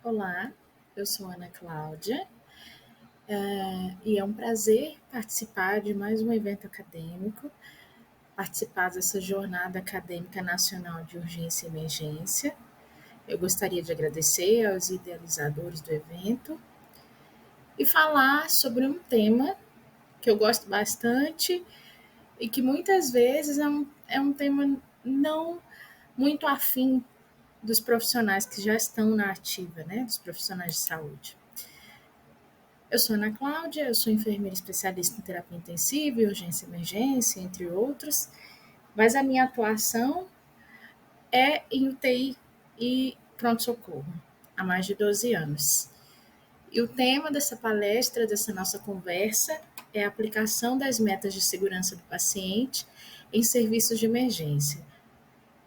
Olá, eu sou Ana Cláudia e é um prazer participar de mais um evento acadêmico, participar dessa jornada acadêmica nacional de urgência e emergência. Eu gostaria de agradecer aos idealizadores do evento e falar sobre um tema que eu gosto bastante e que muitas vezes é um tema não muito afim dos profissionais que já estão na ativa, né, dos profissionais de saúde. Eu sou Ana Cláudia, eu sou enfermeira especialista em terapia intensiva e urgência e emergência, entre outros, mas a minha atuação é em UTI e pronto-socorro, há mais de 12 anos. E o tema dessa palestra, dessa nossa conversa, é a aplicação das metas de segurança do paciente em serviços de emergência.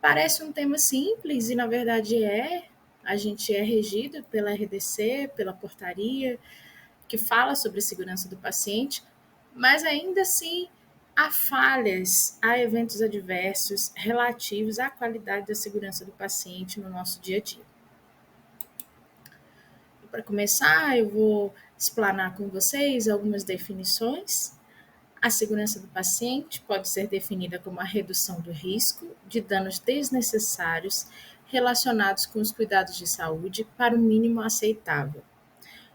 Parece um tema simples e, na verdade, é. A gente é regido pela RDC, pela portaria, que fala sobre a segurança do paciente, mas ainda assim há falhas, há eventos adversos relativos à qualidade da segurança do paciente no nosso dia a dia. Para começar, eu vou explanar com vocês algumas definições. A segurança do paciente pode ser definida como a redução do risco de danos desnecessários relacionados com os cuidados de saúde para o mínimo aceitável.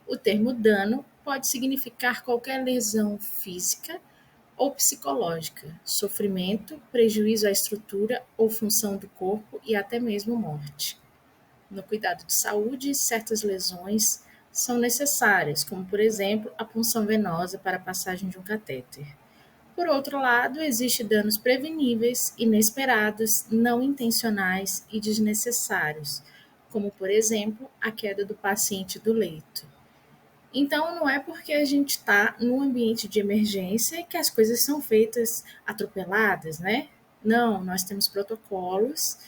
O termo dano pode significar qualquer lesão física ou psicológica, sofrimento, prejuízo à estrutura ou função do corpo e até mesmo morte. No cuidado de saúde, certas lesões são necessárias, como, por exemplo, a punção venosa para a passagem de um catéter. Por outro lado, existem danos preveníveis, inesperados, não intencionais e desnecessários, como, por exemplo, a queda do paciente do leito. Então, não é porque a gente está num ambiente de emergência que as coisas são feitas atropeladas, né? Não, nós temos protocolos.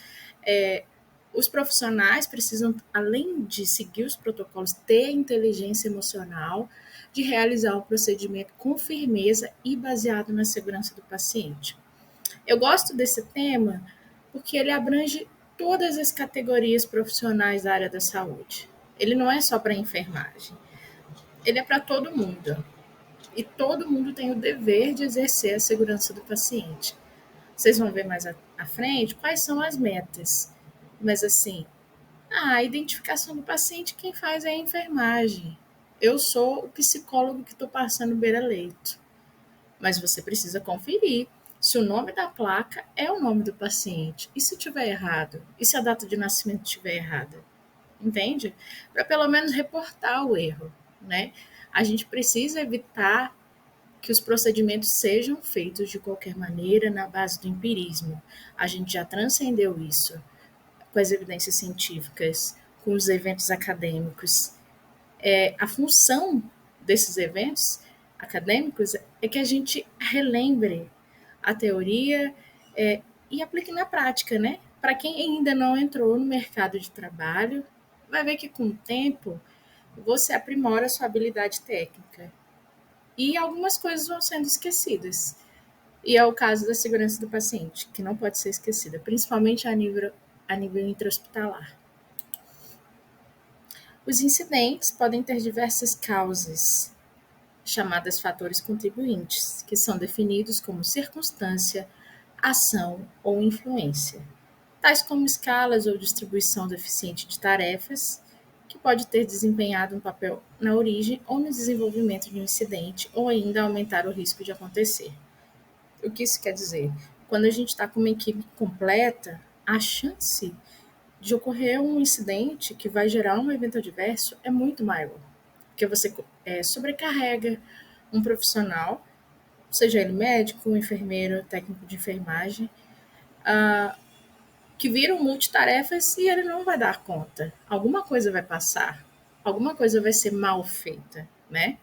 Os profissionais precisam, além de seguir os protocolos, ter inteligência emocional de realizar o procedimento com firmeza e baseado na segurança do paciente. Eu gosto desse tema porque ele abrange todas as categorias profissionais da área da saúde. Ele não é só para a enfermagem, ele é para todo mundo. E todo mundo tem o dever de exercer a segurança do paciente. Vocês vão ver mais à frente quais são as metas. Mas assim, a identificação do paciente, quem faz é a enfermagem. Eu sou o psicólogo que estou passando beira-leito. Mas você precisa conferir se o nome da placa é o nome do paciente. E se tiver errado? E se a data de nascimento estiver errada? Entende? Para pelo menos reportar o erro, né? A gente precisa evitar que os procedimentos sejam feitos de qualquer maneira na base do empirismo. A gente já transcendeu isso com as evidências científicas, com os eventos acadêmicos. A função desses eventos acadêmicos é que a gente relembre a teoria e aplique na prática, né? Para quem ainda não entrou no mercado de trabalho, vai ver que com o tempo você aprimora a sua habilidade técnica e algumas coisas vão sendo esquecidas. E é o caso da segurança do paciente, que não pode ser esquecida, principalmente a nível intra-hospitalar. Os incidentes podem ter diversas causas, chamadas fatores contribuintes, que são definidos como circunstância, ação ou influência, tais como escalas ou distribuição deficiente de tarefas, que pode ter desempenhado um papel na origem ou no desenvolvimento de um incidente, ou ainda aumentar o risco de acontecer. O que isso quer dizer? Quando a gente está com uma equipe completa, a chance de ocorrer um incidente que vai gerar um evento adverso é muito maior, porque você sobrecarrega um profissional, seja ele médico, enfermeiro, técnico de enfermagem, que viram multitarefas e ele não vai dar conta. Alguma coisa vai passar, alguma coisa vai ser mal feita, né?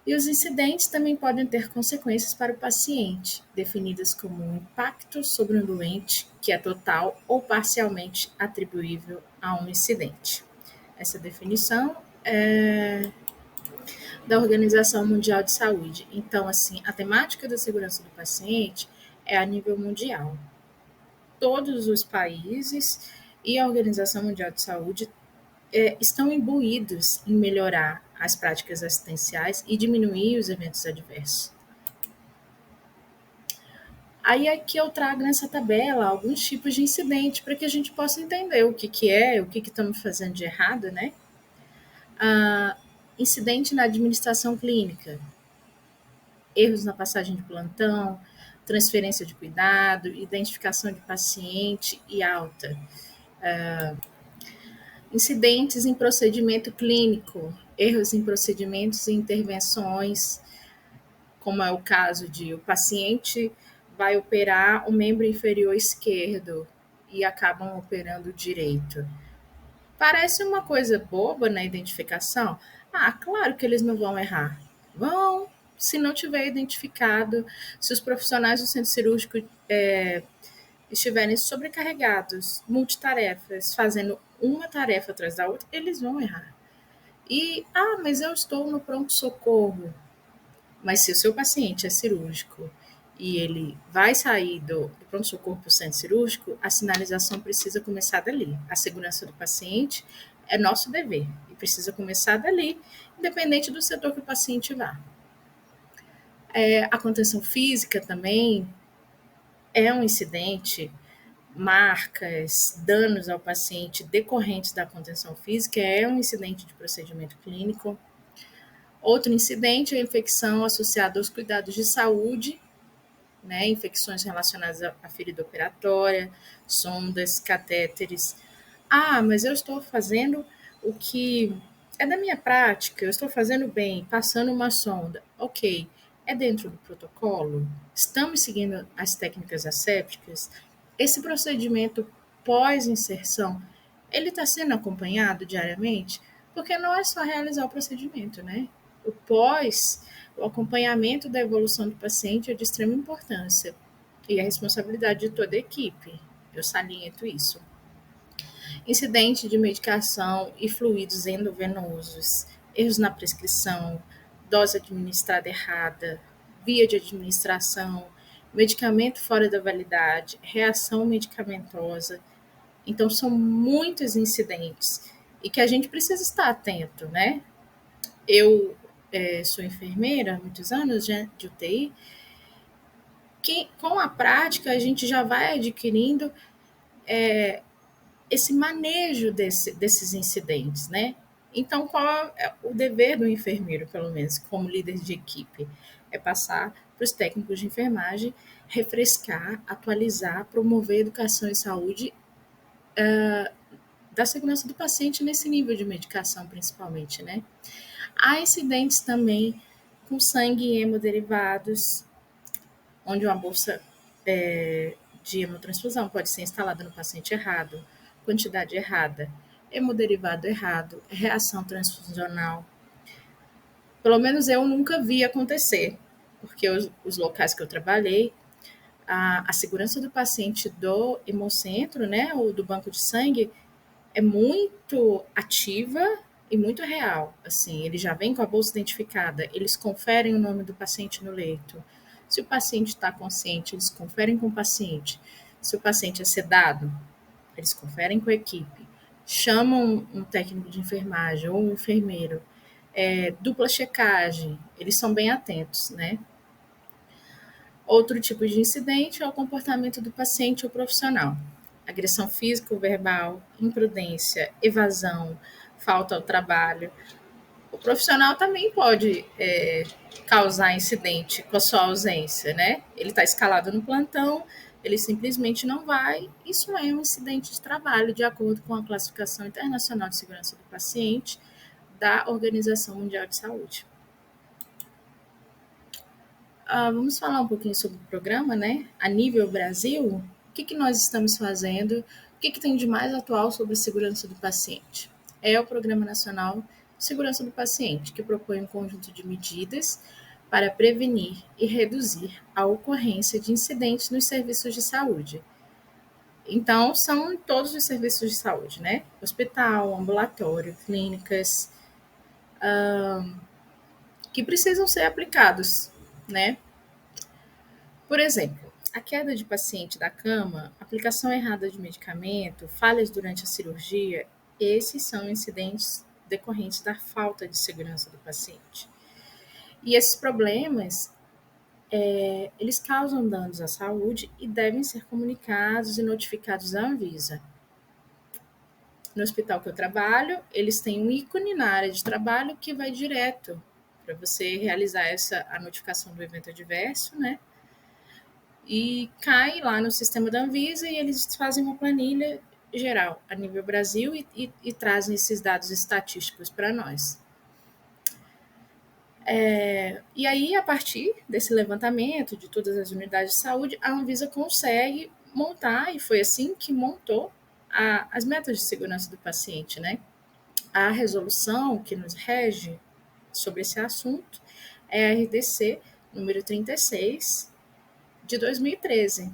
E os incidentes também podem ter consequências para o paciente, definidas como um impacto sobre um doente que é total ou parcialmente atribuível a um incidente. Essa definição é da Organização Mundial de Saúde. Então, assim, a temática da segurança do paciente é a nível mundial. Todos os países e a Organização Mundial de Saúde estão imbuídos em melhorar as práticas assistenciais e diminuir os eventos adversos. Aí aqui eu trago nessa tabela alguns tipos de incidente para que a gente possa entender o que é, o que estamos fazendo de errado, né? Incidente na administração clínica, erros na passagem de plantão, transferência de cuidado, identificação de paciente e alta. Incidentes em procedimento clínico, erros em procedimentos e intervenções, como é o caso de o paciente vai operar o membro inferior esquerdo e acabam operando o direito. Parece uma coisa boba na identificação. Ah, claro que eles não vão errar. Vão, se não tiver identificado, se os profissionais do centro cirúrgico estiverem sobrecarregados, multitarefas, fazendo uma tarefa atrás da outra, eles vão errar. Mas eu estou no pronto-socorro. Mas se o seu paciente é cirúrgico e ele vai sair do pronto-socorro para o centro cirúrgico, a sinalização precisa começar dali. A segurança do paciente é nosso dever e precisa começar dali, independente do setor que o paciente vá. A contenção física também é um incidente, marcas, danos ao paciente decorrentes da contenção física é um incidente de procedimento clínico. Outro incidente é a infecção associada aos cuidados de saúde, né, infecções relacionadas à ferida operatória, sondas, catéteres. Mas eu estou fazendo o que é da minha prática, eu estou fazendo bem, passando uma sonda. Ok, é dentro do protocolo? Estamos seguindo as técnicas assépticas? Esse procedimento pós-inserção, ele está sendo acompanhado diariamente? Porque não é só realizar o procedimento, né? O acompanhamento da evolução do paciente é de extrema importância e é responsabilidade de toda a equipe. Eu saliento isso. Incidente de medicação e fluidos endovenosos, erros na prescrição, dose administrada errada, via de administração, medicamento fora da validade, reação medicamentosa. Então, são muitos incidentes e que a gente precisa estar atento, né? Eu sou enfermeira há muitos anos de UTI, que com a prática a gente já vai adquirindo esse manejo desses incidentes, né? Então, qual é o dever do enfermeiro, pelo menos, como líder de equipe? É passar para os técnicos de enfermagem, refrescar, atualizar, promover educação e saúde da segurança do paciente nesse nível de medicação, principalmente, né? Há incidentes também com sangue e hemoderivados, onde uma bolsa de hemotransfusão pode ser instalada no paciente errado, quantidade errada, hemoderivado errado, reação transfusional. Pelo menos eu nunca vi acontecer, porque os locais que eu trabalhei, a segurança do paciente do hemocentro, né, ou do banco de sangue, é muito ativa e muito real. Assim, ele já vem com a bolsa identificada, eles conferem o nome do paciente no leito. Se o paciente está consciente, eles conferem com o paciente. Se o paciente é sedado, eles conferem com a equipe. Chamam um técnico de enfermagem ou um enfermeiro. Dupla checagem, eles são bem atentos, né? Outro tipo de incidente é o comportamento do paciente ou profissional. Agressão física ou verbal, imprudência, evasão, falta ao trabalho. O profissional também pode causar incidente com a sua ausência, né? Ele está escalado no plantão, ele simplesmente não vai. Isso é um incidente de trabalho, de acordo com a Classificação Internacional de Segurança do Paciente da Organização Mundial de Saúde. Vamos falar um pouquinho sobre o programa, né? A nível Brasil, o que nós estamos fazendo? O que tem de mais atual sobre a segurança do paciente? É o Programa Nacional de Segurança do Paciente, que propõe um conjunto de medidas para prevenir e reduzir a ocorrência de incidentes nos serviços de saúde. Então, são todos os serviços de saúde, né? Hospital, ambulatório, clínicas, que precisam ser aplicados, né? Por exemplo, a queda de paciente da cama, aplicação errada de medicamento, falhas durante a cirurgia, Esses são incidentes decorrentes da falta de segurança do paciente. E esses problemas, eles causam danos à saúde e devem ser comunicados e notificados à Anvisa. No hospital que eu trabalho, eles têm um ícone na área de trabalho que vai direto para você realizar a notificação do evento adverso, né? E cai lá no sistema da Anvisa e eles fazem uma planilha geral a nível Brasil e trazem esses dados estatísticos para nós. E aí, a partir desse levantamento de todas as unidades de saúde, a Anvisa consegue montar, e foi assim que montou as metas de segurança do paciente, né? A resolução que nos rege sobre esse assunto é a RDC número 36 de 2013.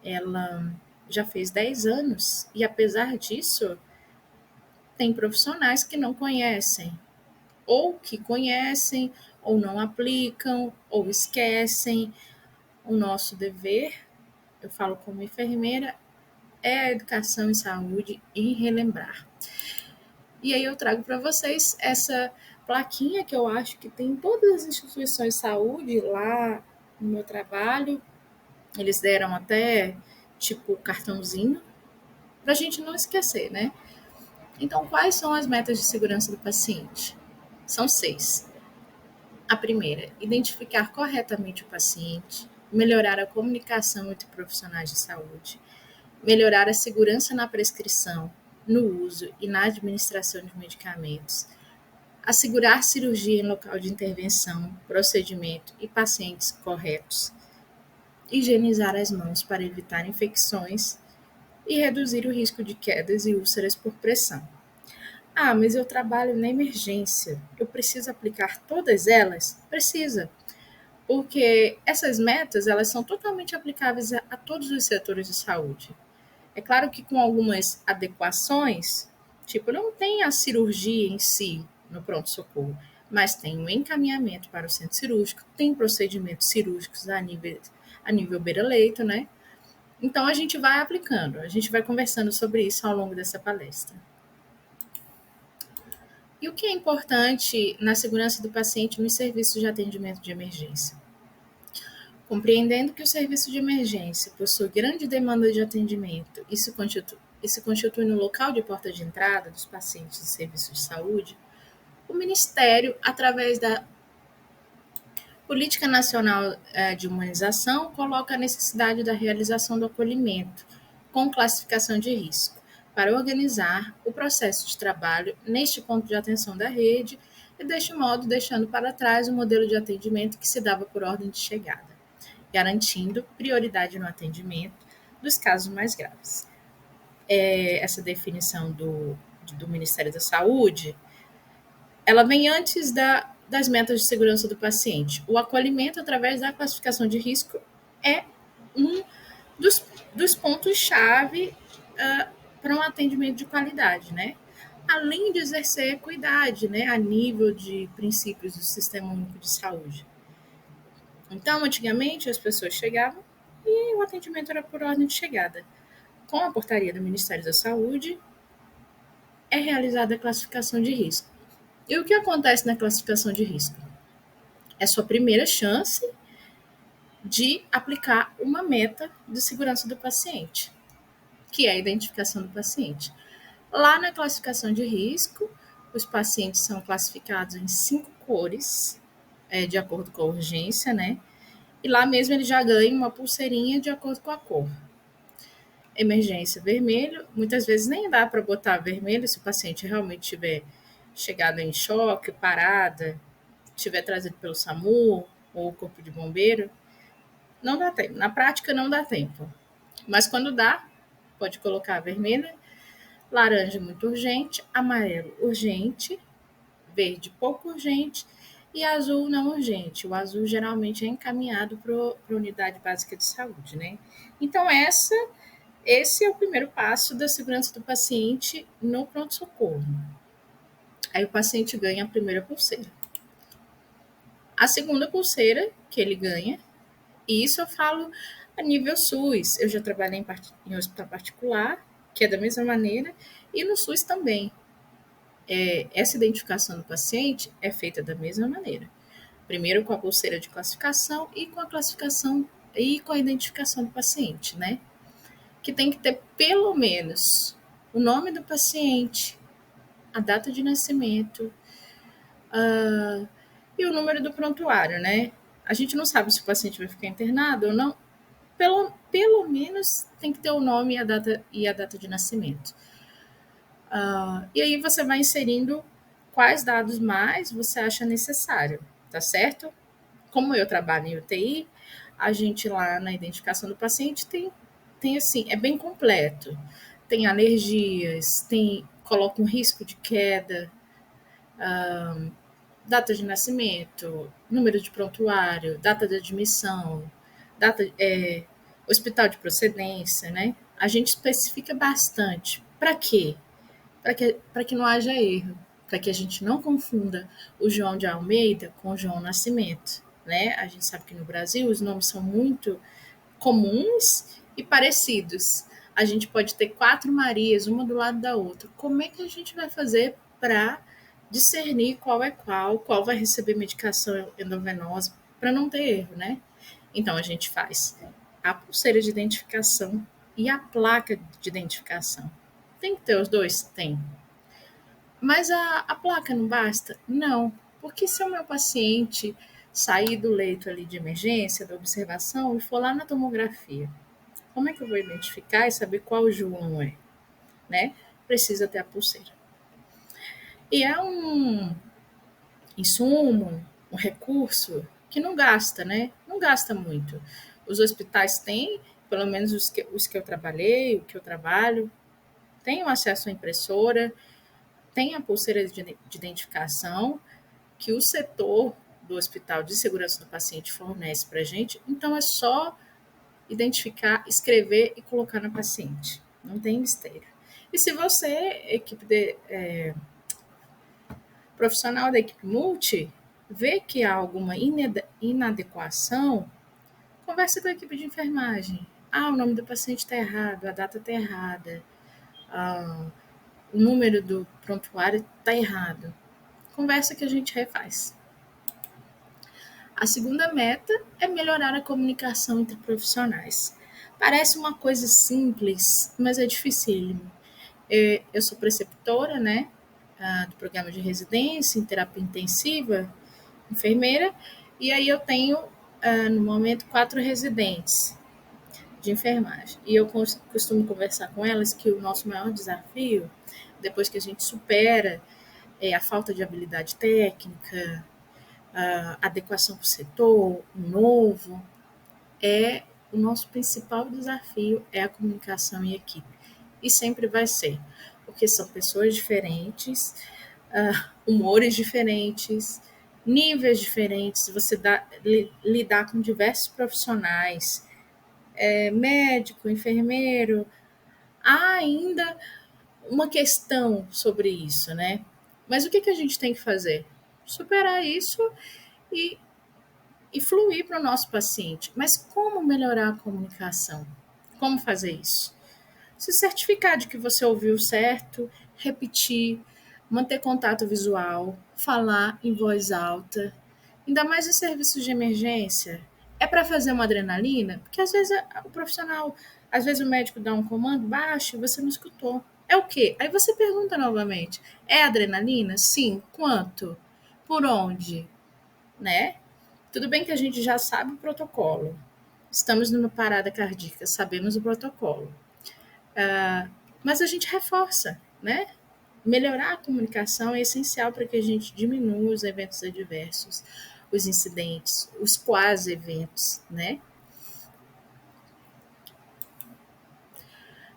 Ela já fez 10 anos e, apesar disso, tem profissionais que não conhecem, ou que conhecem, ou não aplicam, ou esquecem. O nosso dever, eu falo como enfermeira, é a educação em saúde e relembrar. E aí eu trago para vocês essa plaquinha que eu acho que tem em todas as instituições de saúde lá no meu trabalho. Eles deram até tipo cartãozinho para a gente não esquecer, né? Então, quais são as metas de segurança do paciente? São 6. A primeira, identificar corretamente o paciente, melhorar a comunicação entre profissionais de saúde, melhorar a segurança na prescrição, no uso e na administração de medicamentos, assegurar cirurgia em local de intervenção, procedimento e pacientes corretos, higienizar as mãos para evitar infecções e reduzir o risco de quedas e úlceras por pressão. Ah, mas eu trabalho na emergência. Eu preciso aplicar todas elas? Precisa, porque essas metas elas são totalmente aplicáveis a todos os setores de saúde. É claro que com algumas adequações, tipo, não tem a cirurgia em si no pronto-socorro, mas tem um encaminhamento para o centro cirúrgico, tem procedimentos cirúrgicos a nível beira-leito, né? Então a gente vai aplicando, a gente vai conversando sobre isso ao longo dessa palestra. E o que é importante na segurança do paciente nos serviços de atendimento de emergência? Compreendendo que o serviço de emergência possui grande demanda de atendimento e se constitui no local de porta de entrada dos pacientes de serviços de saúde, o Ministério, através da Política Nacional de Humanização, coloca a necessidade da realização do acolhimento com classificação de risco, para organizar o processo de trabalho neste ponto de atenção da rede e, deste modo, deixando para trás o modelo de atendimento que se dava por ordem de chegada, garantindo prioridade no atendimento dos casos mais graves. Essa definição do Ministério da Saúde, ela vem antes das metas de segurança do paciente. O acolhimento através da classificação de risco é um dos pontos-chave para um atendimento de qualidade, né? Além de exercer equidade, né, a nível de princípios do Sistema Único de Saúde. Então, antigamente, as pessoas chegavam e o atendimento era por ordem de chegada. Com a portaria do Ministério da Saúde, é realizada a classificação de risco. E o que acontece na classificação de risco? É sua primeira chance de aplicar uma meta de segurança do paciente, que é a identificação do paciente. Lá na classificação de risco, os pacientes são classificados em 5 cores, de acordo com a urgência, né? E lá mesmo ele já ganha uma pulseirinha de acordo com a cor. Emergência, vermelho. Muitas vezes nem dá para botar vermelho se o paciente realmente tiver chegado em choque, parada, tiver trazido pelo SAMU ou o corpo de bombeiro. Não dá tempo. Na prática, não dá tempo. Mas quando dá, pode colocar vermelho, laranja muito urgente, amarelo urgente, verde pouco urgente e azul não urgente. O azul geralmente é encaminhado para a unidade básica de saúde, né? Então, esse é o primeiro passo da segurança do paciente no pronto-socorro. Aí o paciente ganha a primeira pulseira. A segunda pulseira que ele ganha, e isso eu falo a nível SUS, eu já trabalhei em hospital particular, que é da mesma maneira, E no SUS também. Essa identificação do paciente é feita da mesma maneira. Primeiro com a pulseira de classificação e com a classificação e com a identificação do paciente, né? Que tem que ter pelo menos o nome do paciente, a data de nascimento, e o número do prontuário, né? A gente não sabe se o paciente vai ficar internado ou não. Pelo menos tem que ter o nome e a data de nascimento. E aí você vai inserindo quais dados mais você acha necessário, tá certo? Como eu trabalho em UTI, a gente lá na identificação do paciente tem assim, é bem completo. Tem alergias, coloca um risco de queda, data de nascimento, número de prontuário, data de admissão, hospital de procedência, né? A gente especifica bastante. Para quê? Para que não haja erro, para que a gente não confunda o João de Almeida com o João Nascimento, né? A gente sabe que no Brasil os nomes são muito comuns e parecidos. A gente pode ter 4 Marias, uma do lado da outra. Como é que a gente vai fazer para discernir qual é qual vai receber medicação endovenosa, para não ter erro, né? Então a gente faz a pulseira de identificação e a placa de identificação. Tem que ter os dois? Tem. Mas a placa não basta? Não. Porque se o meu paciente sair do leito ali de emergência, da observação, e for lá na tomografia, como é que eu vou identificar e saber qual João é? Né? Precisa ter a pulseira. E é um insumo, um recurso que não gasta, né? Não gasta muito. Os hospitais têm, pelo menos os que eu trabalhei, o que eu trabalho, têm acesso à impressora, tem a pulseira de identificação que o setor do Hospital de Segurança do Paciente fornece para a gente, então é só identificar, escrever e colocar no paciente. Não tem mistério. E se você, profissional da equipe multi, vê que há alguma inadequação, conversa com a equipe de enfermagem. O nome do paciente está errado, a data está errada, o número do prontuário está errado. Conversa que a gente refaz. A segunda meta é melhorar a comunicação entre profissionais. Parece uma coisa simples, mas é dificílimo. Eu sou preceptora, né, do programa de residência em terapia intensiva, enfermeira, e aí eu tenho, no momento, 4 residentes de enfermagem. E eu costumo conversar com elas que o nosso maior desafio, depois que a gente supera a falta de habilidade técnica, a adequação para o setor, o novo, o nosso principal desafio é a comunicação em equipe. E sempre vai ser, porque são pessoas diferentes, humores diferentes, níveis diferentes, você lidar com diversos profissionais, médico, enfermeiro, há ainda uma questão sobre isso, né? Mas o que a gente tem que fazer? Superar isso e fluir para o nosso paciente. Mas como melhorar a comunicação? Como fazer isso? Se certificar de que você ouviu certo, repetir, manter contato visual, falar em voz alta, ainda mais em serviços de emergência. É para fazer uma adrenalina? Porque às vezes o profissional, às vezes o médico dá um comando baixo e você não escutou. É o quê? Aí você pergunta novamente: é adrenalina? Sim. Quanto? Por onde? Né? Tudo bem que a gente já sabe o protocolo. Estamos numa parada cardíaca, sabemos o protocolo. Mas a gente reforça, né? Melhorar a comunicação é essencial para que a gente diminua os eventos adversos, os incidentes, os quase eventos, né?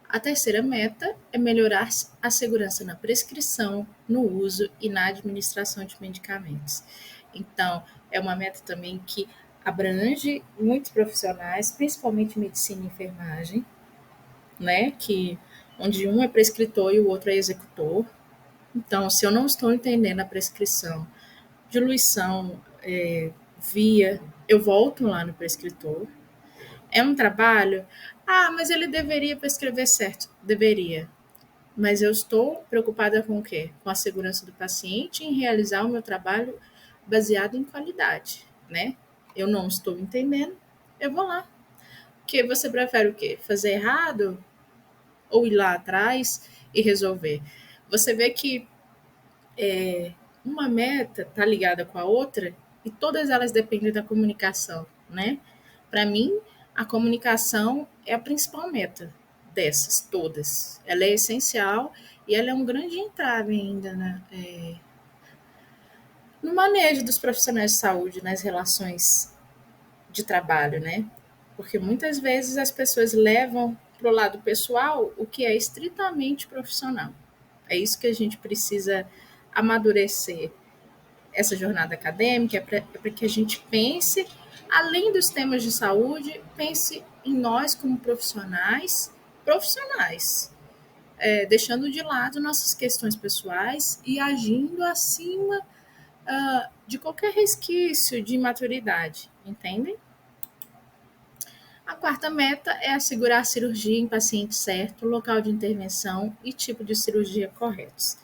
A terceira meta é melhorar a segurança na prescrição, no uso e na administração de medicamentos. Então, é uma meta também que abrange muitos profissionais, principalmente medicina e enfermagem, né? Onde um é prescritor e o outro é executor. Então, se eu não estou entendendo a prescrição, diluição, via, eu volto lá no prescritor. É um trabalho? Mas ele deveria prescrever certo. Deveria. mas eu estou preocupada com o quê? Com a segurança do paciente em realizar o meu trabalho baseado em qualidade, né? Eu não estou entendendo, eu vou lá. Porque você prefere o quê? Fazer errado ou ir lá atrás e resolver? Você vê que uma meta está ligada com a outra e todas elas dependem da comunicação, né? Para mim, a comunicação é a principal meta dessas todas. Ela é essencial e ela é um grande entrave ainda no manejo dos profissionais de saúde, nas relações de trabalho, né? Porque muitas vezes as pessoas levam para o lado pessoal o que é estritamente profissional. É isso que a gente precisa amadurecer essa jornada acadêmica, para que a gente pense, além dos temas de saúde, pense em nós como profissionais, deixando de lado nossas questões pessoais e agindo acima de qualquer resquício de imaturidade, entendem? A quarta meta é assegurar a cirurgia em paciente certo, local de intervenção e tipo de cirurgia corretos.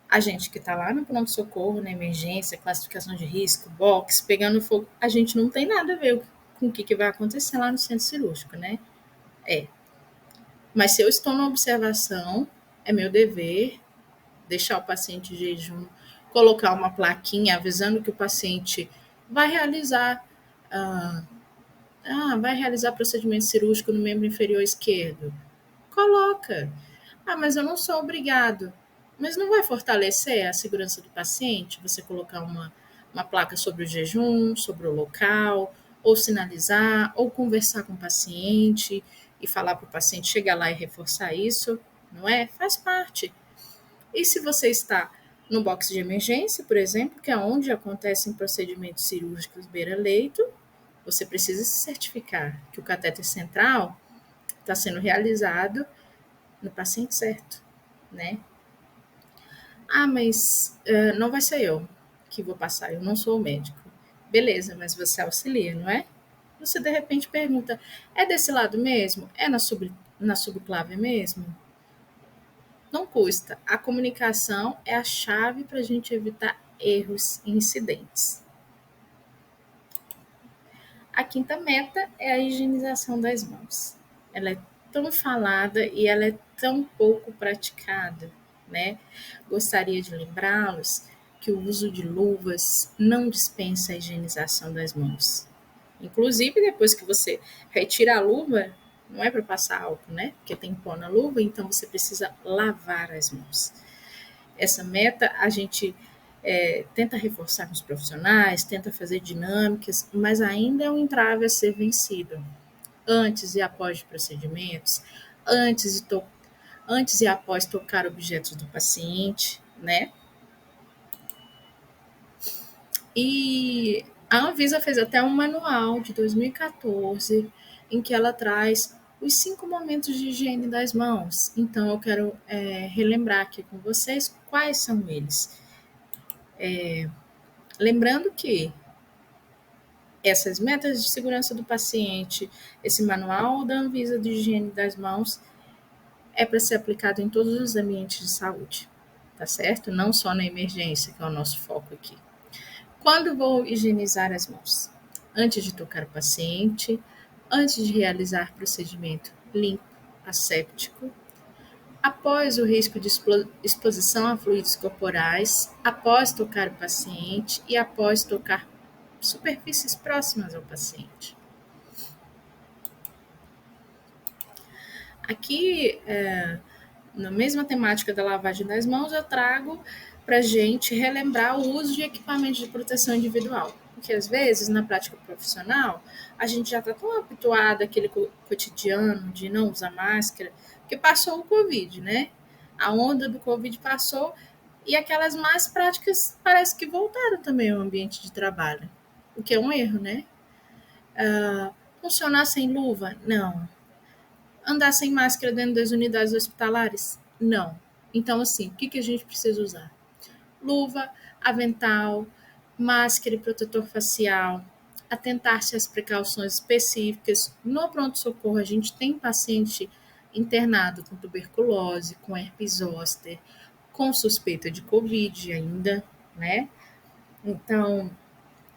A gente que está lá no pronto-socorro, na emergência, classificação de risco, box, pegando fogo, a gente não tem nada a ver com o que vai acontecer lá no centro cirúrgico, né? É. Mas se eu estou na observação, é meu dever deixar o paciente em jejum, colocar uma plaquinha avisando que o paciente vai realizar ah, vai realizar procedimento cirúrgico no membro inferior esquerdo. Coloca. Ah, mas eu não sou obrigado. Mas não vai fortalecer a segurança do paciente você colocar uma placa sobre o jejum, sobre o local, ou sinalizar, ou conversar com o paciente e falar para o paciente chegar lá e reforçar isso, não é? Faz parte. E se você está no box de emergência, por exemplo, que é onde acontecem procedimentos cirúrgicos beira-leito, você precisa se certificar que o catéter central está sendo realizado no paciente certo, né? Ah, mas não vai ser eu que vou passar, eu não sou o médico. Beleza, mas você auxilia, não é? Você de repente pergunta: é desse lado mesmo? É na subclave mesmo? Não custa. A comunicação é a chave para a gente evitar erros e incidentes. A quinta meta é a higienização das mãos. Ela é tão falada e ela é tão pouco praticada, né? Gostaria de lembrá-los que o uso de luvas não dispensa a higienização das mãos. Inclusive, depois que você retira a luva, não é para passar álcool, né? Porque tem pó na luva, então você precisa lavar as mãos. Essa meta a gente tenta reforçar com os profissionais, tenta fazer dinâmicas, mas ainda é um entrave a ser vencido. Antes e após de procedimentos, antes e, antes e após tocar objetos do paciente, né? E a Anvisa fez até um manual de 2014 em que ela traz os 5 momentos de higiene das mãos. Então, eu quero relembrar aqui com vocês quais são eles. Lembrando que essas metas de segurança do paciente, esse manual da Anvisa de higiene das mãos, é para ser aplicado em todos os ambientes de saúde, tá certo? Não só na emergência, que é o nosso foco aqui. Quando vou higienizar as mãos? Antes de tocar o paciente, antes de realizar procedimento limpo, asséptico, após o risco de exposição a fluidos corporais, após tocar o paciente e após tocar superfícies próximas ao paciente. Aqui, na mesma temática da lavagem das mãos, eu trago para a gente relembrar o uso de equipamentos de proteção individual. Porque, às vezes, na prática profissional, a gente já está tão habituado àquele cotidiano de não usar máscara, porque passou o Covid, né? A onda do Covid passou e aquelas más práticas parece que voltaram também ao ambiente de trabalho, o que é um erro, né? Funcionar sem luva? Não. Andar sem máscara dentro das unidades hospitalares? Não. Então, assim, o que a gente precisa usar? Luva, avental, máscara e protetor facial, atentar-se às precauções específicas. No pronto-socorro, a gente tem paciente internado com tuberculose, com herpes zoster, com suspeita de Covid ainda, né? Então,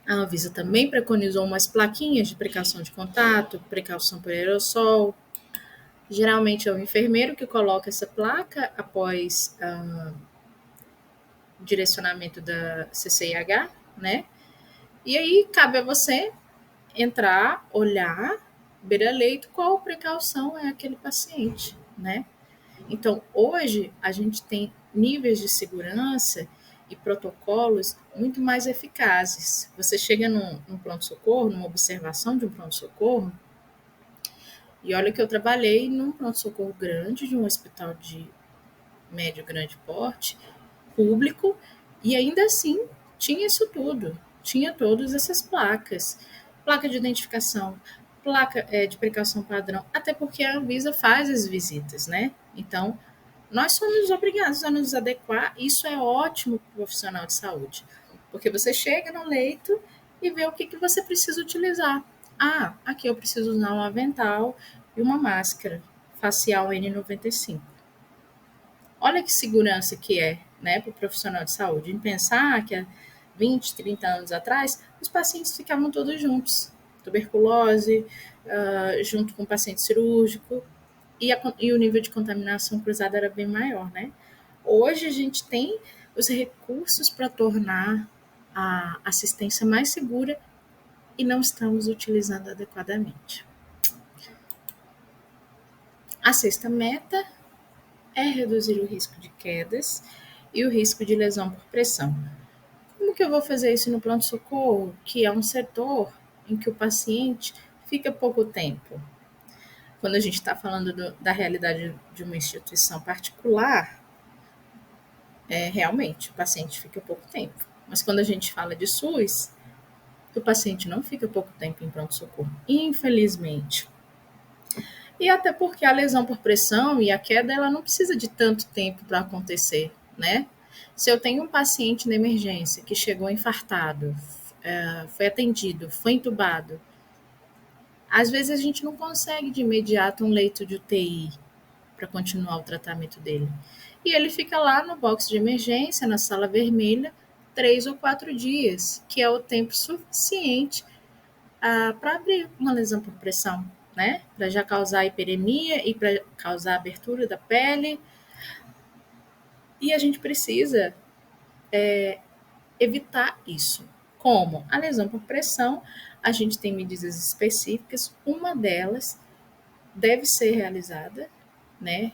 a Anvisa também preconizou umas plaquinhas de precaução de contato, precaução por aerossol. Geralmente é o enfermeiro que coloca essa placa após o direcionamento da CCIH, né? E aí cabe a você entrar, olhar, beira-leito, qual precaução é aquele paciente, né? Então, hoje, a gente tem níveis de segurança e protocolos muito mais eficazes. Você chega num pronto-socorro, numa observação de um pronto-socorro, e olha que eu trabalhei num pronto-socorro grande, de um hospital de médio grande porte, público, e ainda assim tinha isso tudo, tinha todas essas placas, placa de identificação, placa de precaução padrão, até porque a Anvisa faz as visitas, né? Então, nós somos obrigados a nos adequar, isso é ótimo para o profissional de saúde, porque você chega no leito e vê o que, que você precisa utilizar. Ah, aqui eu preciso usar um avental e uma máscara facial N95. Olha que segurança que é, né, para o profissional de saúde, em pensar que há 20, 30 anos atrás, os pacientes ficavam todos juntos, tuberculose, junto com o paciente cirúrgico, e o nível de contaminação cruzada era bem maior, né? Hoje a gente tem os recursos para tornar a assistência mais segura e não estamos utilizando adequadamente. A sexta meta é reduzir o risco de quedas e o risco de lesão por pressão. Como que eu vou fazer isso no pronto-socorro, que é um setor em que o paciente fica pouco tempo? Quando a gente está falando da realidade de uma instituição particular, realmente o paciente fica pouco tempo. Mas quando a gente fala de SUS, o paciente não fica pouco tempo em pronto-socorro, infelizmente. E até porque a lesão por pressão e a queda, ela não precisa de tanto tempo para acontecer, né? Se eu tenho um paciente na emergência que chegou infartado, foi atendido, foi entubado, às vezes a gente não consegue de imediato um leito de UTI para continuar o tratamento dele. E ele fica lá no box de emergência, na sala vermelha, 3 ou 4 dias, que é o tempo suficiente para abrir uma lesão por pressão, né? Para já causar hiperemia e para causar abertura da pele. E a gente precisa evitar isso. Como? A lesão por pressão, a gente tem medidas específicas, uma delas deve ser realizada, né?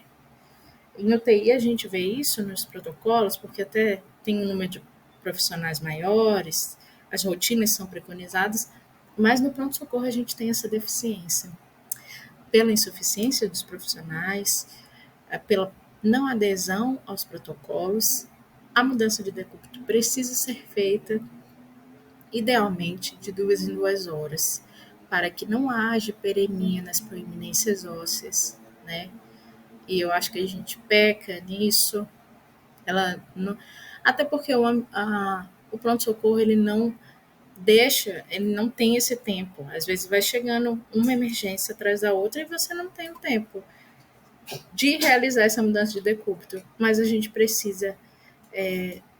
Em UTI a gente vê isso nos protocolos, porque até tem um número de profissionais maiores, as rotinas são preconizadas, mas no pronto-socorro a gente tem essa deficiência. Pela insuficiência dos profissionais, pela não adesão aos protocolos, a mudança de decúbito precisa ser feita, idealmente, de 2 em 2 horas, para que não haja hiperemia nas proeminências ósseas, né? E eu acho que a gente peca nisso. Ela não, até porque o pronto-socorro ele não tem esse tempo. Às vezes vai chegando uma emergência atrás da outra e você não tem o tempo de realizar essa mudança de decúbito. Mas a gente precisa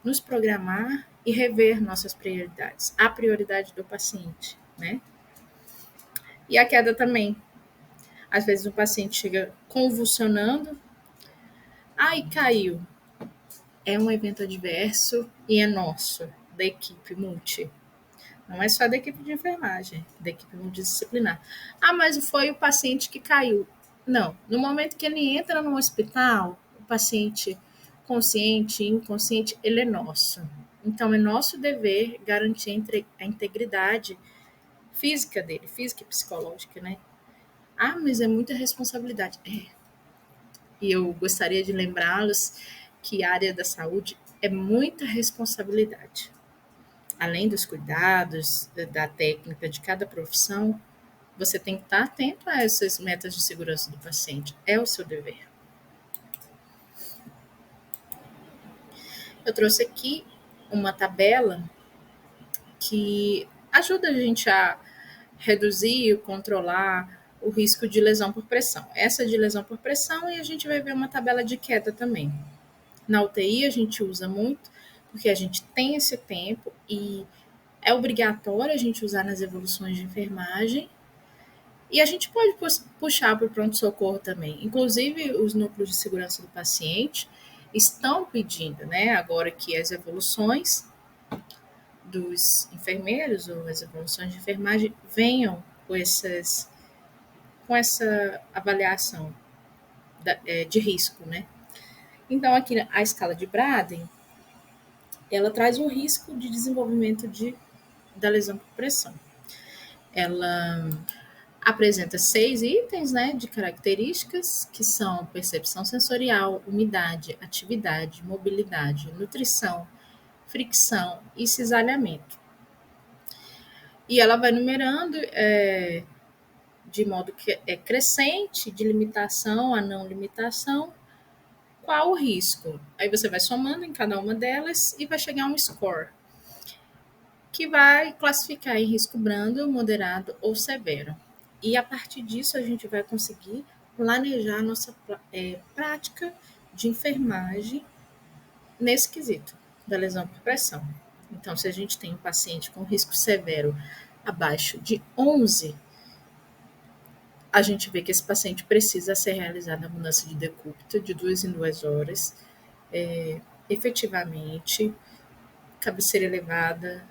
nos programar e rever nossas prioridades. A prioridade do paciente, né? E a queda também. Às vezes o paciente chega convulsionando, ai, caiu. É um evento adverso e é nosso, da equipe multi. Não é só da equipe de enfermagem, da equipe multidisciplinar. Ah, mas foi o paciente que caiu. Não. No momento que ele entra no hospital, o paciente consciente e inconsciente, ele é nosso. Então, é nosso dever garantir a integridade física dele, física e psicológica, né? Ah, mas é muita responsabilidade. E eu gostaria de lembrá-los que a área da saúde é muita responsabilidade. Além dos cuidados, da técnica de cada profissão, você tem que estar atento a essas metas de segurança do paciente. É o seu dever. Eu trouxe aqui uma tabela que ajuda a gente a reduzir, controlar o risco de lesão por pressão. Essa de lesão por pressão, e a gente vai ver uma tabela de queda também. Na UTI a gente usa muito, porque a gente tem esse tempo e é obrigatório a gente usar nas evoluções de enfermagem. E a gente pode puxar para o pronto-socorro também. Inclusive, os núcleos de segurança do paciente estão pedindo, né, agora que as evoluções dos enfermeiros ou as evoluções de enfermagem venham com essa avaliação de risco, né? Então, aqui a escala de Braden, ela traz o risco de desenvolvimento da lesão por pressão. Ela apresenta 6 itens, né, de características, que são percepção sensorial, umidade, atividade, mobilidade, nutrição, fricção e cisalhamento. E ela vai numerando de modo que é crescente, de limitação a não limitação, qual o risco. Aí você vai somando em cada uma delas e vai chegar a um score, que vai classificar em risco brando, moderado ou severo. E a partir disso a gente vai conseguir planejar a nossa prática de enfermagem nesse quesito da lesão por pressão. Então, se a gente tem um paciente com risco severo abaixo de 11, a gente vê que esse paciente precisa ser realizada a mudança de decúbito de 2 em 2 horas, efetivamente, cabeceira elevada,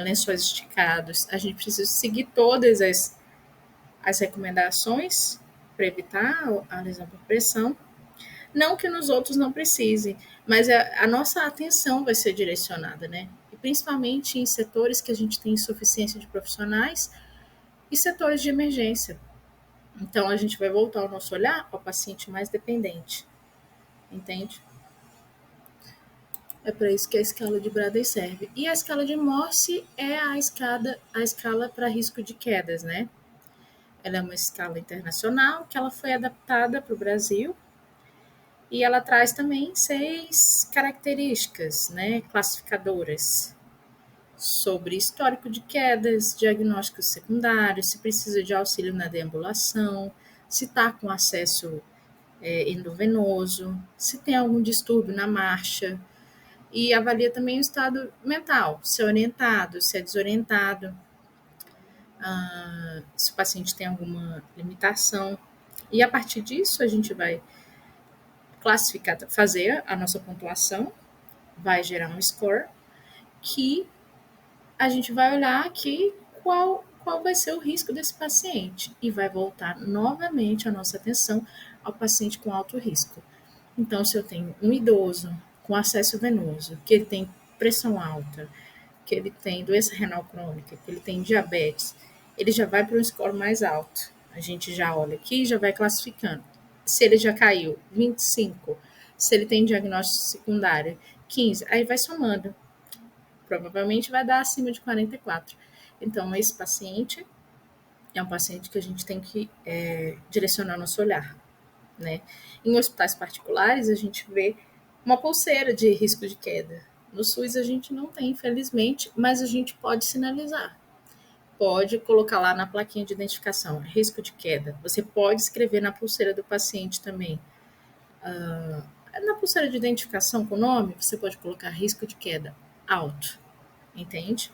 lençóis esticados. A gente precisa seguir todas as recomendações para evitar a lesão por pressão. Não que nos outros não precise, mas a nossa atenção vai ser direcionada, né? E principalmente em setores que a gente tem insuficiência de profissionais e setores de emergência. Então, a gente vai voltar o nosso olhar ao paciente mais dependente, entende? É para isso que a escala de Braden serve. E a escala de Morse é a escala para risco de quedas, né? Ela é uma escala internacional que ela foi adaptada para o Brasil e ela traz também 6 características, né, classificadoras sobre histórico de quedas, diagnósticos secundários, se precisa de auxílio na deambulação, se está com acesso endovenoso, se tem algum distúrbio na marcha, e avalia também o estado mental, se é orientado, se é desorientado, se o paciente tem alguma limitação. E a partir disso a gente vai classificar, fazer a nossa pontuação, vai gerar um score que a gente vai olhar aqui qual vai ser o risco desse paciente e vai voltar novamente a nossa atenção ao paciente com alto risco. Então, se eu tenho um idoso com acesso venoso, que ele tem pressão alta, que ele tem doença renal crônica, que ele tem diabetes, ele já vai para um score mais alto. A gente já olha aqui e já vai classificando. Se ele já caiu, 25. Se ele tem diagnóstico secundário, 15. Aí vai somando. Provavelmente vai dar acima de 44. Então, esse paciente é um paciente que a gente tem que direcionar nosso olhar, né? Em hospitais particulares, a gente vê uma pulseira de risco de queda. No SUS a gente não tem, infelizmente, mas a gente pode sinalizar. Pode colocar lá na plaquinha de identificação, risco de queda. Você pode escrever na pulseira do paciente também. Na pulseira de identificação com o nome, você pode colocar risco de queda alto, entende?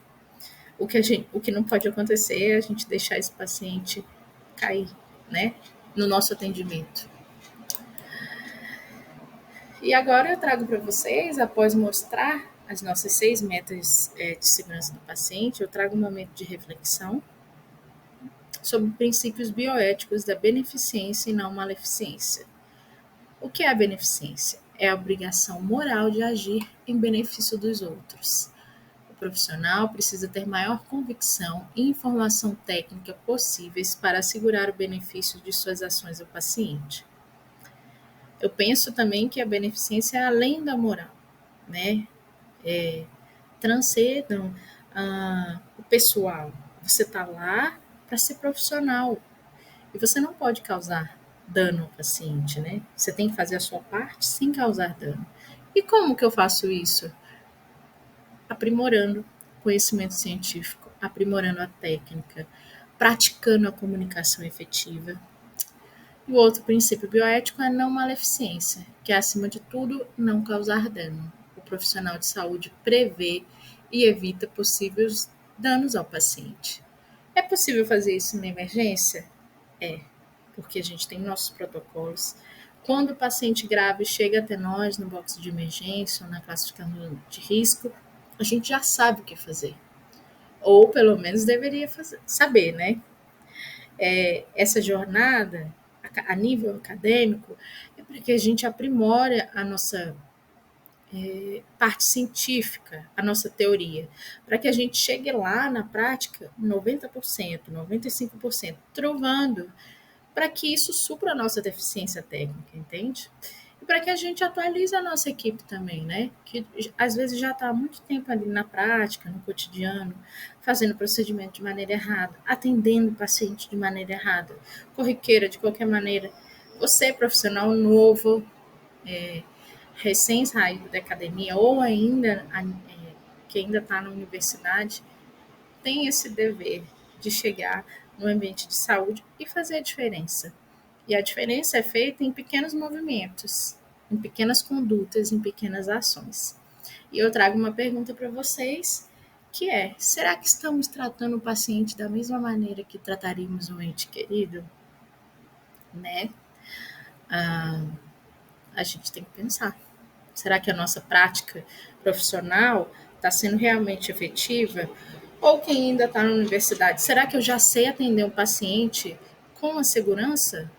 O que não pode acontecer é a gente deixar esse paciente cair, né, no nosso atendimento. E agora eu trago para vocês, após mostrar as nossas 6 metas de segurança do paciente, eu trago um momento de reflexão sobre princípios bioéticos da beneficência e não maleficência. O que é a beneficência? É a obrigação moral de agir em benefício dos outros. O profissional precisa ter maior convicção e informação técnica possíveis para assegurar o benefício de suas ações ao paciente. Eu penso também que a beneficência é além da moral, né? Transcendam o pessoal. Você está lá para ser profissional e você não pode causar dano ao paciente, né? Você tem que fazer a sua parte sem causar dano. E como que eu faço isso? Aprimorando o conhecimento científico, aprimorando a técnica, praticando a comunicação efetiva. E o outro princípio bioético é a não maleficência, que é, acima de tudo, não causar dano. O profissional de saúde prevê e evita possíveis danos ao paciente. É possível fazer isso na emergência? É, porque a gente tem nossos protocolos. Quando o paciente grave chega até nós no box de emergência ou na classificação de risco, a gente já sabe o que fazer. Ou pelo menos deveria saber, né? Essa jornada, a nível acadêmico, é para que a gente aprimore a nossa parte científica, a nossa teoria, para que a gente chegue lá na prática 90%, 95%, trovando, para que isso supra a nossa deficiência técnica, entende? E para que a gente atualize a nossa equipe também, né? Que às vezes já está há muito tempo ali na prática, no cotidiano, fazendo procedimento de maneira errada, atendendo o paciente de maneira errada, corriqueira de qualquer maneira. Você, profissional novo, recém-saído da academia ou ainda que ainda está na universidade, tem esse dever de chegar no ambiente de saúde e fazer a diferença. E a diferença é feita em pequenos movimentos, em pequenas condutas, em pequenas ações. E eu trago uma pergunta para vocês, que é: será que estamos tratando o paciente da mesma maneira que trataríamos um ente querido? Né? A gente tem que pensar. Será que a nossa prática profissional está sendo realmente efetiva? Ou quem ainda está na universidade, será que eu já sei atender um paciente com a segurança?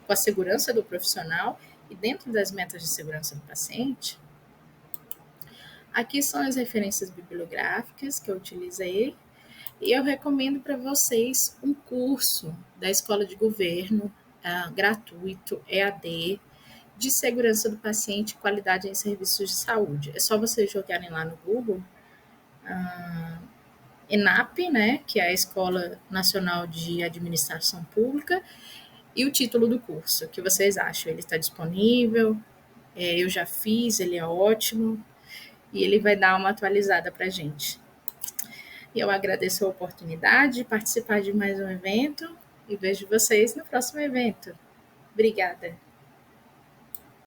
Com a segurança do profissional e dentro das metas de segurança do paciente? Aqui são as referências bibliográficas que eu utilizei e eu recomendo para vocês um curso da Escola de Governo, gratuito, EAD, de segurança do paciente e qualidade em serviços de saúde. É só vocês jogarem lá no Google, ENAP, né, que é a Escola Nacional de Administração Pública, e o título do curso. O que vocês acham? Ele está disponível? Eu já fiz, ele é ótimo e ele vai dar uma atualizada para a gente. E eu agradeço a oportunidade de participar de mais um evento e vejo vocês no próximo evento. Obrigada!